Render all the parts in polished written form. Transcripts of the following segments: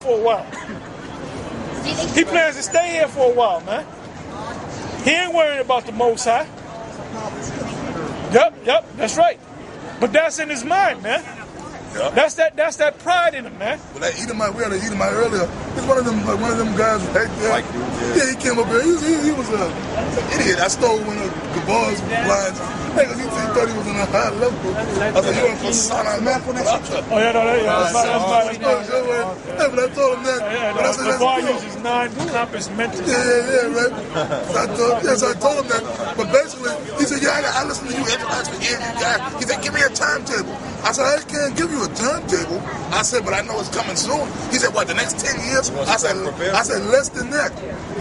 for a while. He plans to stay here for a while, man. He ain't worrying about the Most High. Yep, that's right. But that's in his mind, man. Yep. That's that pride in him, man. Well, that Edomite, we had an Edomite earlier. He's one of them guys right there. Yeah, he came up here. He was an idiot. I stole one of the bars lines. Hey, he thought he was on a high level. I said, you want to put sign on that? Oh, yeah, that's fine. Hey, but I told him that. The bar uses non-compass mental. Yeah, right. So I told him that. But basically, he said, yeah, I listened to you Israelites for years, you guys. He said, give me a timetable. I said, I can't give you a timetable. I said, but I know it's coming soon. He said, what, the next 10 years? I said, less than that.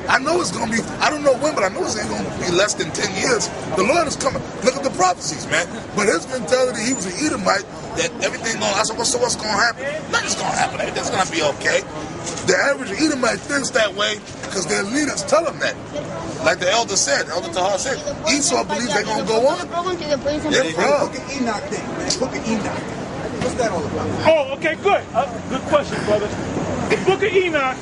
I know it's going to be, I don't know when, but I know it's ain't going to be less than 10 years. The Lord is coming. Look at the prophecies, man. But his mentality, he was an Edomite, that everything going, I said, what's going to happen? Nothing's going to happen. Everything's going to be okay. The average Edomite thinks that way because their leaders tell them that. Like the elder said, Elder Tahar said, Esau believes they're going to go on. They're proud. Book of Enoch thing, man. Book of Enoch. What's that all about? Oh, okay, good. Good question, brother. The Book of Enoch,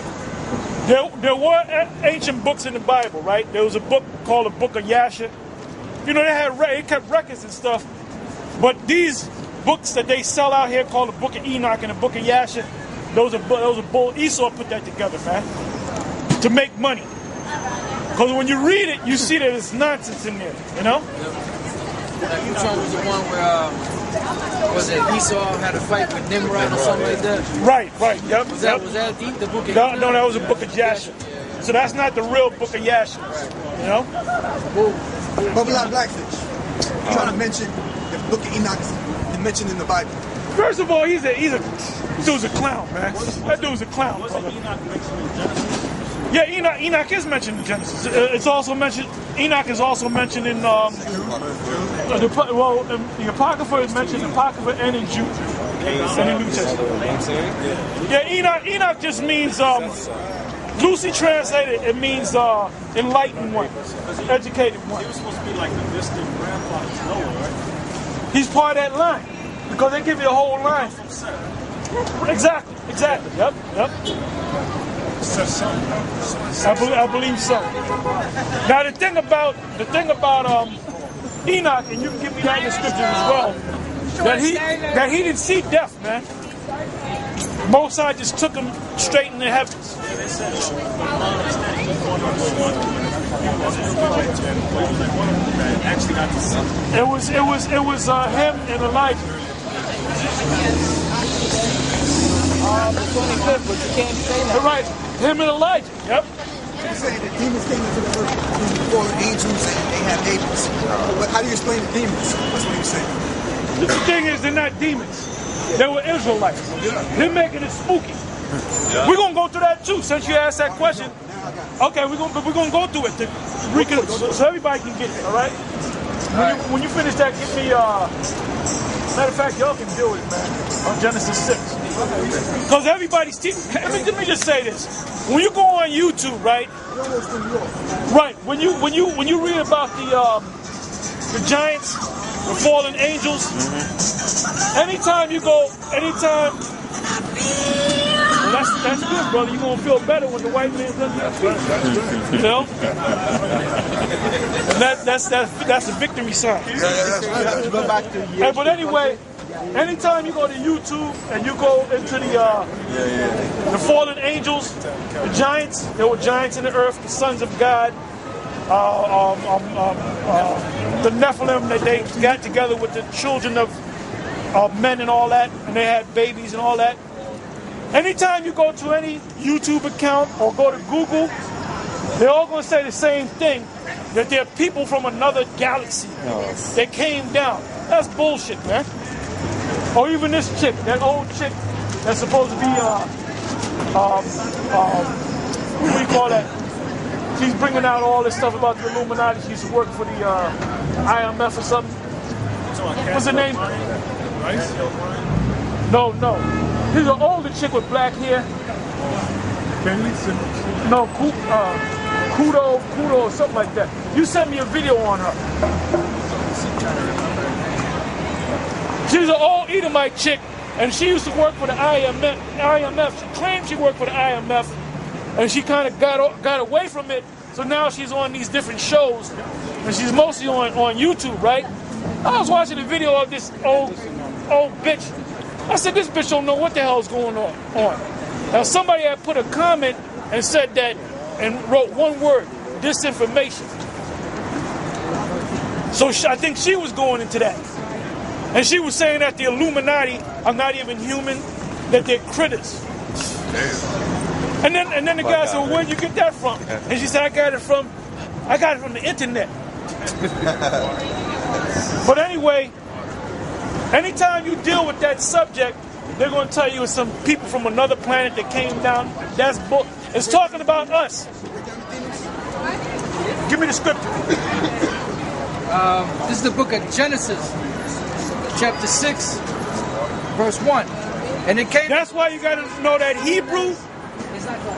there were ancient books in the Bible, right? There was a book called the Book of Yasha. You know, they kept records and stuff. But these books that they sell out here called the Book of Enoch and the Book of Yasha, those are bull. Esau put that together, man, to make money. Because when you read it, you see that it's nonsense in there, you know? Pt1 was the one where, was it Esau had a fight with Nimrod or something like that? Right, yep. Was that the Book of No, that was a Book of Yasha. So that's not the real Book of Yasha, you know? But Blackfish, you're trying to mention the Book of Enoch is mentioned in the Bible. First of all, he's a dude's a clown, man. That dude's a clown. Yeah, Enoch is mentioned in Genesis. It's also mentioned. Enoch is also mentioned in the Apocrypha is mentioned in Apocrypha and in Jude, in the New Testament. Yeah, Enoch just means loosely translated. It means enlightened one, educated one. He was supposed to be like the distant grandfather to Noah, right? He's part of that line because they give you a whole line. Exactly. Yep. I believe so. Now the thing about Enoch, and you can give me that in the scriptures as well, that he didn't see death, man. Most High just took him straight in the heavens. It was him and Elijah. The 25th, but you can't say that. Right, him and Elijah. Yep. You're saying the demons came into the earth before the angels and they had babies. But how do you explain the demons? That's what you're saying. The thing is, they're not demons. They were Israelites. They're making it spooky. We're gonna go through that too. Since you asked that question, okay, we're gonna go through it so everybody can get it. All right. When you finish that, give me. Matter of fact, y'all can do it, man. On Genesis 6. Because everybody's teaching. Let me just say this: when you go on YouTube, right? When you read about the giants, the fallen angels, anytime. Well, that's good, brother. You're gonna feel better when the white man does that. You know? And that's a victory sign. Hey, but anyway. Anytime you go to YouTube and you go into the fallen angels, the giants, there were giants in the earth, the sons of God, the Nephilim, that they got together with the children of men and all that, and they had babies and all that. Anytime you go to any YouTube account or go to Google, they're all going to say the same thing, that they're people from another galaxy. They came down. That's bullshit, man. Or even this chick, that old chick that's supposed to be, what do you call that? She's bringing out all this stuff about the Illuminati. She used to work for the IMF or something. What's her name? No. She's an older chick with black hair. No, Kudo or something like that. You sent me a video on her. She's an old Edomite chick And she used to work for the IMF. She claimed she worked for the IMF, and she kind of got away from it. So now she's on these different shows, and she's mostly on YouTube, right? I was watching a video of this old bitch. I said, this bitch don't know what the hell's going on. Now somebody had put a comment and said that, and wrote one word, disinformation. So I think she was going into that. And she was saying that the Illuminati are not even human, that they're critters. And then the guy said, well, where'd you get that from? And she said, I got it from the internet. But anyway, anytime you deal with that subject, they're going to tell you it's some people from another planet that came down. That's book. It's talking about us. Give me the scripture. This is the book of Genesis, chapter 6, verse 1. And it came... That's why you got to know that Hebrew.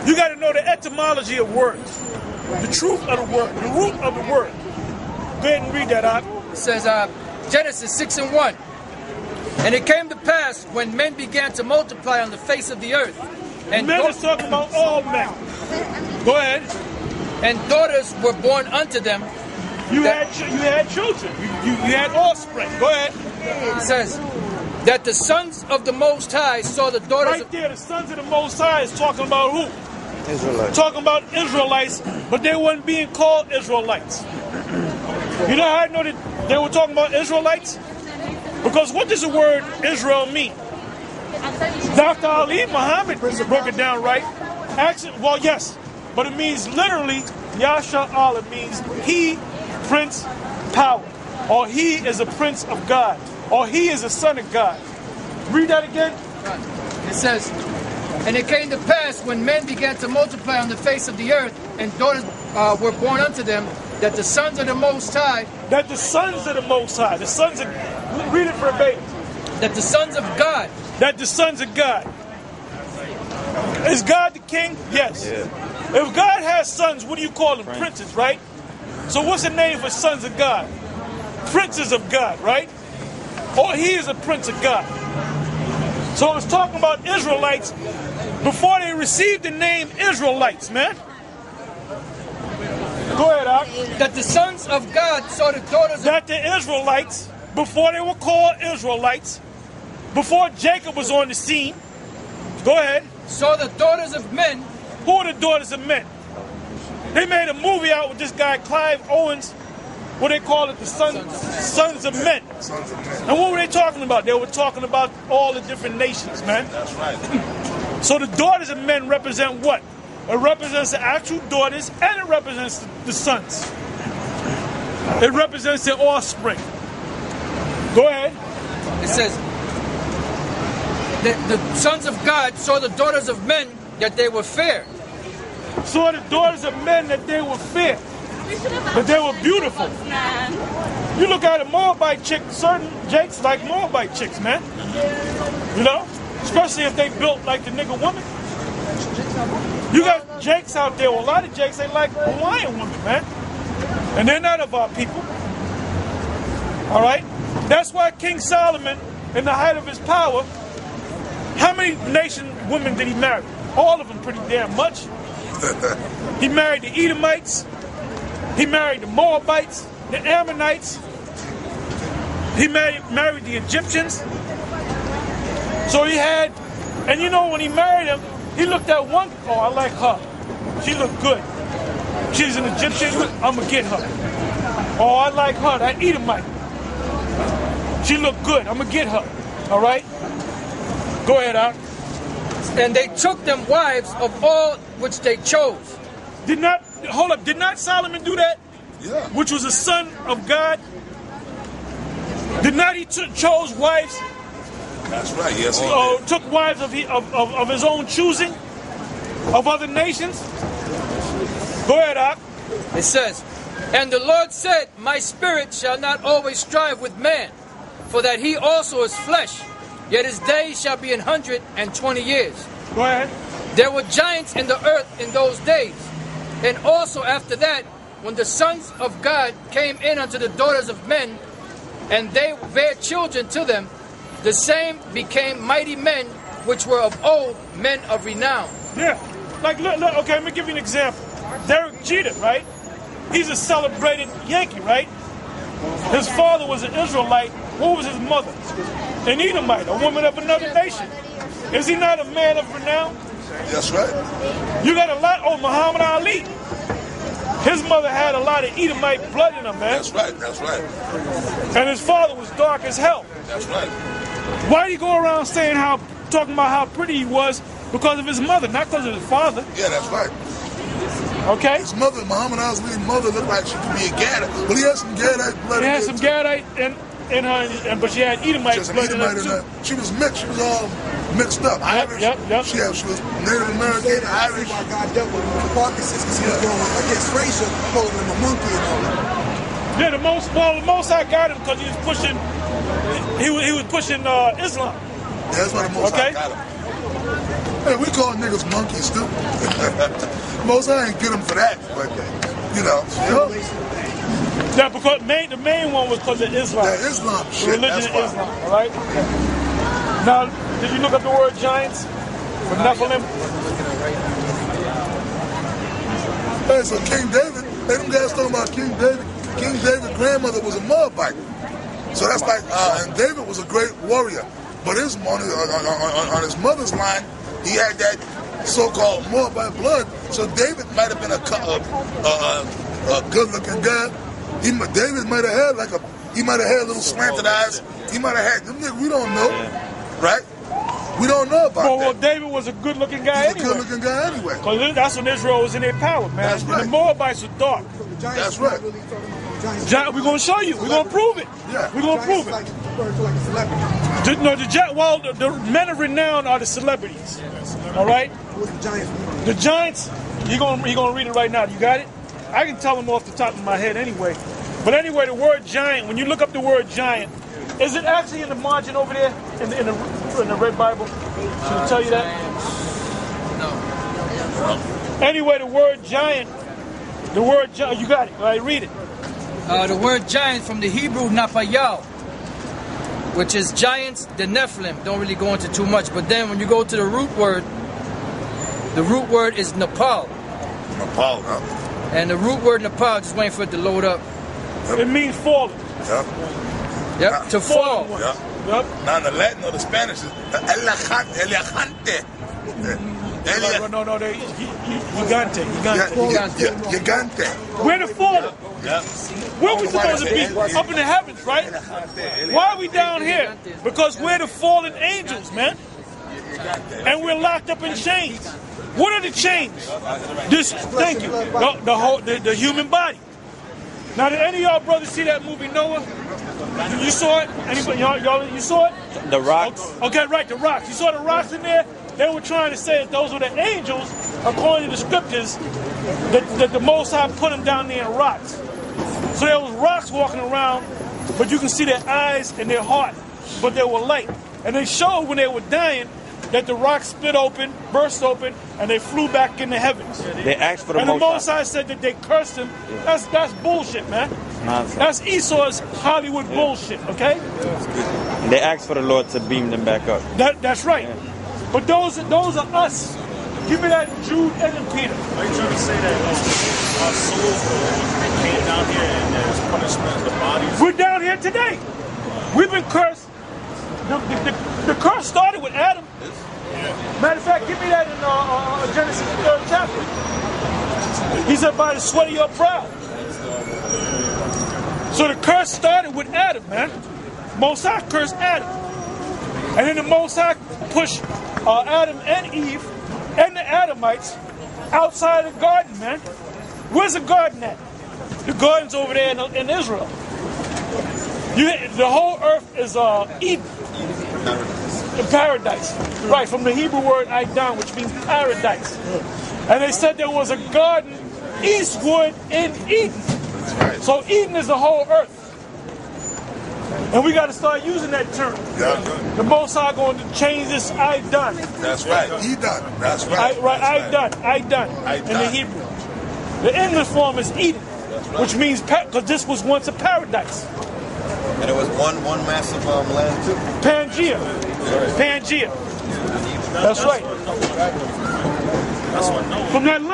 You got to know the etymology of words. The truth of the word. The root of the word. Go ahead and read that out. It says, Genesis 6 and 1. And it came to pass when men began to multiply on the face of the earth. And men is talking about all men. Go ahead. And daughters were born unto them. You had children. You had offspring. Go ahead. It says that the sons of the Most High saw the daughters. Right there, the sons of the Most High is talking about who? Israelites. Talking about Israelites, but they weren't being called Israelites. You know how I know that they were talking about Israelites? Because what does the word Israel mean? Dr. Ali Muhammad broke it down right. Actually, well, yes, but it means literally, Yasha Allah means he, prince, power. Or he is a prince of God. Or he is a son of God. Read that again. It says, and it came to pass when men began to multiply on the face of the earth, and daughters were born unto them, that the sons of the Most High. That the sons of the Most High. The sons of... Read it verbatim. That the sons of God. That the sons of God. Is God the king? Yes. Yeah. If God has sons, what do you call them? Princes, right? So what's the name for sons of God? Princes of God, right? Or he is a prince of God. So it's talking about Israelites before they received the name Israelites, man. Go ahead, Ak. That the sons of God saw the daughters that the Israelites, before they were called Israelites, before Jacob was on the scene, go ahead. Saw the daughters of men. Who are the daughters of men? They made a movie out with this guy, Clive Owens, what they call it, the sons of men. Sons of men. And what were they talking about? They were talking about all the different nations, man. That's right. So the daughters of men represent what? It represents the actual daughters, and it represents the sons. It represents their offspring. Go ahead. It says, the sons of God saw the daughters of men that they were fair. Saw the daughters of men that they were fair. That they were beautiful. You look at a Moabite chick, certain jakes like Moabite chicks, man. You know? Especially if they built like the nigga woman. You got jakes out there, well, a lot of jakes ain't like Hawaiian women, man. And they're not of our people. Alright? That's why King Solomon, in the height of his power, how many nation women did he marry? All of them pretty damn much. He married the Edomites. He married the Moabites, the Ammonites. He married the Egyptians. So he had, and you know when he married them, he looked at one, oh, I like her. She looked good. She's an Egyptian, I'm going to get her. Oh, I like her, that Edomite. She looked good, I'm going to get her. All right? Go ahead, Art. And they took them wives of all which they chose. Did not Solomon do that? Yeah. Which was a son of God? Did not he chose wives? That's right, yes he did. Took wives of his own choosing? Of other nations? Go ahead, Ak. It says, and the Lord said, my spirit shall not always strive with man, for that he also is flesh, yet his days shall be 120 years. Go ahead. There were giants in the earth in those days, and also after that, when the sons of God came in unto the daughters of men, and they bare children to them, the same became mighty men, which were of old, men of renown. Yeah. Like, look, okay, let me give you an example. Derek Jeter, right? He's a celebrated Yankee, right? His father was an Israelite. Who was his mother? An Edomite, a woman of another nation. Is he not a man of renown? That's right. You got a lot. Oh, Muhammad Ali. His mother had a lot of Edomite blood in her, man. That's right. That's right. And his father was dark as hell. That's right. Why do you go around saying talking about how pretty he was? Because of his mother, not because of his father. Yeah, that's right. Okay? His mother, Muhammad Ali's mother, looked like she could be a Gadite. But he had some Gadite blood. He had some Gadite in her, but she had Edomite blood in her too. She was mixed. She was all mixed up. Irish. Yep. She was Native American, Irish. Why God dealt with Parkinson's because he was going against Frazier, calling him a monkey and all that. Yeah, the most I got him because he was pushing. He was pushing Islam. Yeah, that's why the most I got him. Hey, we call niggas monkeys too. Most I ain't get him for that, but you know. Yeah, because the main one was because of Islam. Yeah, Islam shit. Religion That's of why. Islam, all right? Now, did you look up the word giants? For Nephilim? Hey, so King David, hey, them guys talking about King David. King David's grandmother was a Moabite. So that's like, and David was a great warrior. But on his mother's line, he had that so-called Moabite blood. So David might have been a good-looking guy. David might have had he might have had little slanted eyes. He might have had them niggas. We don't know, right? We don't know about that. Well, David was a good-looking guy anyway. He's a good-looking guy anyway. Because that's when Israel was in their power, man. That's right. And the Moabites were dark. That's right. We're going to show you. We're going to prove it. Yeah. We're going to prove it. Like a celebrity. The men of renown are the celebrities. All right? The giants, you're going to read it right now. You got it? I can tell them off the top of my head anyway. But anyway, the word giant, when you look up the word giant, is it actually in the margin over there in the red Bible? Should I tell you that? No. Anyway, the word giant, you got it. All right, read it. The word giant from the Hebrew napayal, which is giants, the Nephilim. Don't really go into too much, but then when you go to the root word is Nepal. Nepal, huh? And the root word Nepal, just waiting for it to load up. It means fallen. Yep, to fall. Yep. Now in the Latin or the Spanish is Eliajante. No, Gigante. We're the fallen. Where we supposed to be? Up in the heavens, right? Why are we down here? Because we're the fallen angels, man. And we're locked up in chains. What are the chains? Thank you. The human body. Now, did any of y'all brothers see that movie Noah? You saw it? Anybody, y'all, you saw it? The rocks. Okay, right, the rocks. You saw the rocks in there? They were trying to say that those were the angels, according to the scriptures, that the Most High put them down there in rocks. So there was rocks walking around, but you can see their eyes and their heart, but they were light. And they showed when they were dying that the rocks split open, burst open, and they flew back in the heavens. They asked for the Most High. And the Most High said that they cursed him. That's bullshit, man. Nonsense. That's Esau's Hollywood bullshit, okay? They asked for the Lord to beam them back up. That's right. Yeah. But those are us. Give me that Jude and Peter. Are you trying to say that our souls came down here and there's punishment of the bodies? We're down here today. We've been cursed. The curse started with Adam. Matter of fact, give me that in Genesis 3rd chapter. He said, by the sweat of your brow. So the curse started with Adam, man. Most High cursed Adam. And then the Most High pushed Adam and Eve and the Adamites outside the garden, man. Where's the garden at? The garden's over there in Israel. The whole earth is Eden. Paradise. Right, from the Hebrew word Aidan, which means paradise. And they said there was a garden eastward in Eden. So Eden is the whole earth. And we got to start using that term. Yeah. The Most High going to change this Aidan. That's right. Eden. That's right. Aidan in the Hebrew. The English form is Eden, which means because this was once a paradise. And it was one massive land too. Pangea. Pangea. That's right. That's what Noah. From that land.